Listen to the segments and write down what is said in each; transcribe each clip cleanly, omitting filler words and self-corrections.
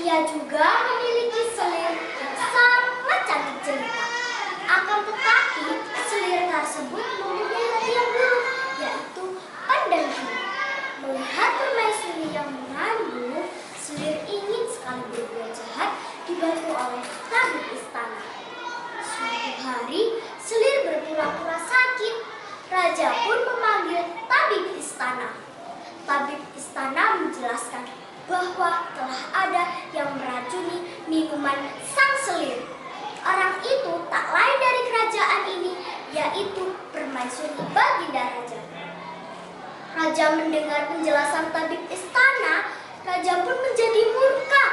Ia juga memiliki selir yang sangat cantik jelita. Akan tetapi, selir tersebut mempunyai hati yang buruk, yaitu pandang gila. Melihat permaisuri yang mengandung, selir ingin sekali berbuat jahat dibantu oleh tabib istana. Suatu hari, selir berpura-pura sakit. Raja pun memanggil tabib istana. Tabib istana menjelaskan bahwa telah ada yang meracuni minuman sang selir. Orang itu tak lain dari kerajaan ini, yaitu permaisuri baginda raja. Raja mendengar penjelasan tabib istana, raja pun menjadi murka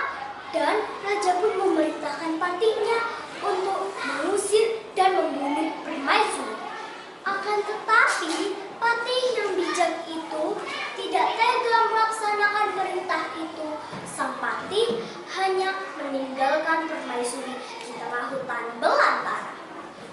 dan raja pun memerintahkan patinya untuk mengusir dan membunuh permaisuri. Akan tetapi, patih yang bijak itu tidak tega melaksanakan perintah itu. Sang patih hanya meninggalkan permaisuri di tengah hutan belantara.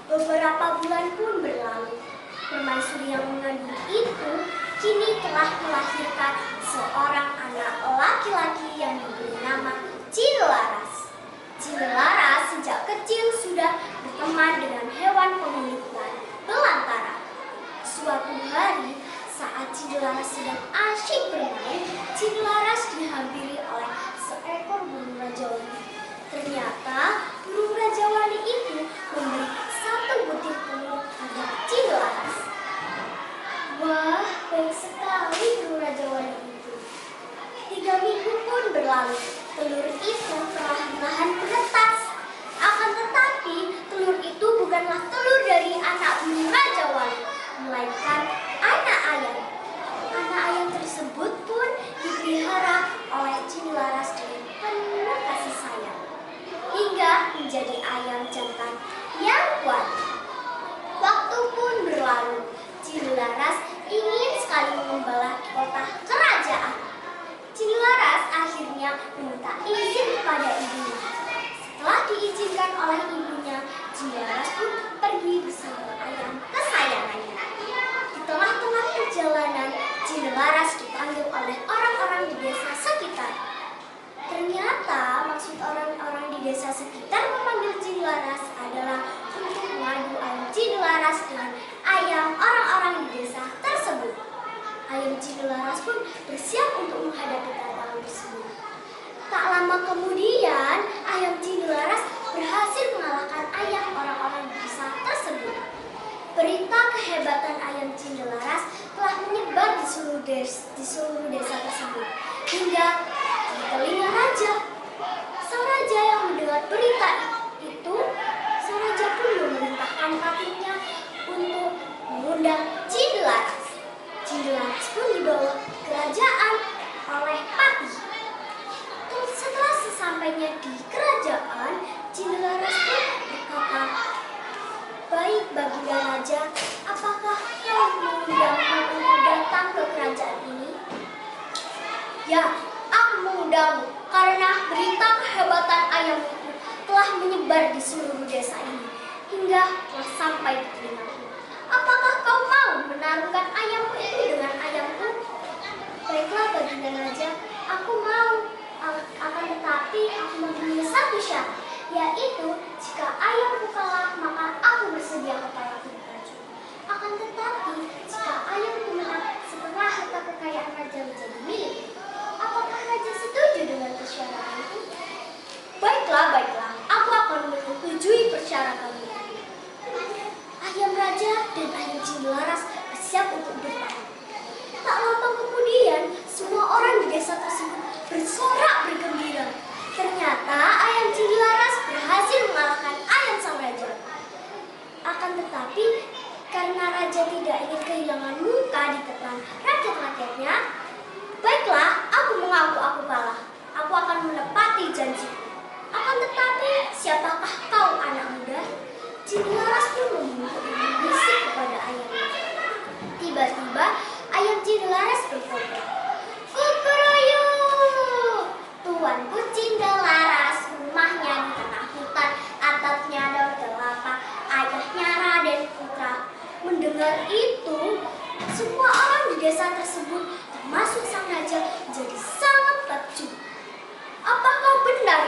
Beberapa bulan pun berlalu. Permaisuri yang mengandung itu kini telah melahirkan seorang anak laki-laki yang diberi nama Cinelaras. Cinelaras sejak kecil sudah berteman dengan hewan penghuni hutan belantara. Suatu hari, saat Cinelaras sedang asyik bermain, Cinelaras dihampiri oleh seekor burung rajawali. Ternyata burung rajawali itu memberi satu butir telur pada Cinelaras. Wah, baik sekali burung rajawali itu. 3 minggu pun berlalu, telur itu perlahan-lahan menetas. Akan tetapi, telur itu bukanlah telur dari anak burung rajawali, melainkan anak ayam. Anak ayam tersebut pun dipelihara oleh Cinelaras dengan penuh kasih sayang, hingga menjadi ayam jantan yang kuat. Waktu pun berlalu, Cinelaras ingin sekali mengembala kota kerajaan. Cinelaras akhirnya meminta izin kepada ibunya. Setelah diizinkan oleh ibunya, Cinelaras pun pergi bersama ayam kesayangannya. Di tengah-tengah perjalanan, Cinelaras dipanggil oleh orang-orang di desa sekitar. Ternyata maksud orang-orang di desa sekitar memanggil Cinelaras adalah untuk mengadu ayam Cinelaras dengan ayam orang-orang di desa tersebut. Ayam Cinelaras pun bersiap untuk menghadapi tantangan tersebut. Tak lama kemudian, ayam Cinelaras berhasil mengalahkan ayam orang-orang di desa tersebut. Berita kehebatan ayam Cinelaras telah menyebar di seluruh desa tersebut, hingga di telinga raja. Sang raja yang mendengar berita itu, sang raja pun memerintahkan patinya untuk mengundang Cinelaras. Cinelaras pun dibawa ke kerajaan oleh patih. Setelah sesampainya di kerajaan, Cinelaras pun berkata, "Baik baginda raja, apakah kau mengundangku untuk datang ke kerajaan ini?" "Ya, aku mengundangmu karena berita kehebatan ayam itu telah menyebar di seluruh desa ini, hingga telah sampai di telingaku. Apakah kau mau menaruhkan ayammu itu dengan ayamku?" "Baiklah baginda raja, aku mau. Akan tetapi aku mempunyai satu syarat, yaitu jika ayamku kalah maka aku bersedia kepalaku dipacung. Akan tetapi jika ayamku menang, setengah harta kekayaan raja menjadi milik. Apakah raja setuju dengan persyaratan itu?" Baiklah, aku akan menyetujui persyaratan itu." Ayam raja dan ayam Cinelaras bersiap untuk bertarung. Tak lama kemudian, semua orang di desa tersebut bersorak bergembira. Ternyata ayam Cinelaras berhasil mengalahkan ayam sang raja. Akan tetapi, karena raja tidak ingin kehilangan muka di depan rakyat-rakyatnya, "Baiklah, aku mengaku aku kalah. Aku akan menepati janjiku. Akan tetapi, siapakah kau anak muda?" Cinelaras pun membisik kepada ayamnya. Tiba-tiba, ayam Cinelaras berkata, "Kukuroyo, tuanku Cinelaras, rumahnya di tengah hutan, atapnya daun kelapa, ayahnya Raden Putra." Mendengar itu, semua orang di desa tersebut, termasuk sang raja, menjadi sangat takjub. "Apa kau benar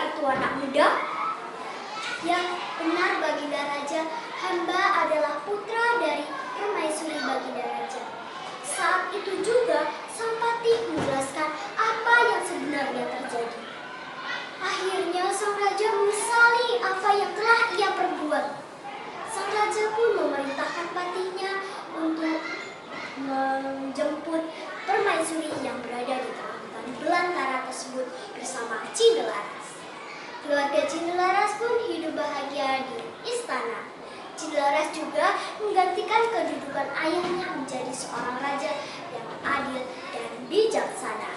Benar Baginda Raja, hamba adalah putra dari Permaisuri Baginda Raja. Saat itu juga Sang Patih menjelaskan apa yang sebenarnya terjadi. Akhirnya Sang Raja menyesali apa yang telah ia perbuat. Sang Raja pun memerintahkan patihnya untuk menjemput permaisuri yang berada di dalam hutan belantara tersebut bersama Cindellaras. Keluarga Cindellaras pun hidup bahagia di istana. Cindellaras juga menggantikan kedudukan ayahnya menjadi seorang raja yang adil dan bijaksana.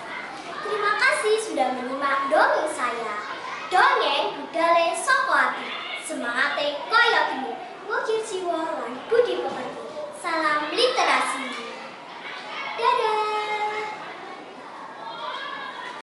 Terima kasih sudah menyimak dongeng saya. Dongeng Budale Soko Ati. Semangate koyo geni. Wukir jiwa lan budi pekerti. Salam literasi. Dadah.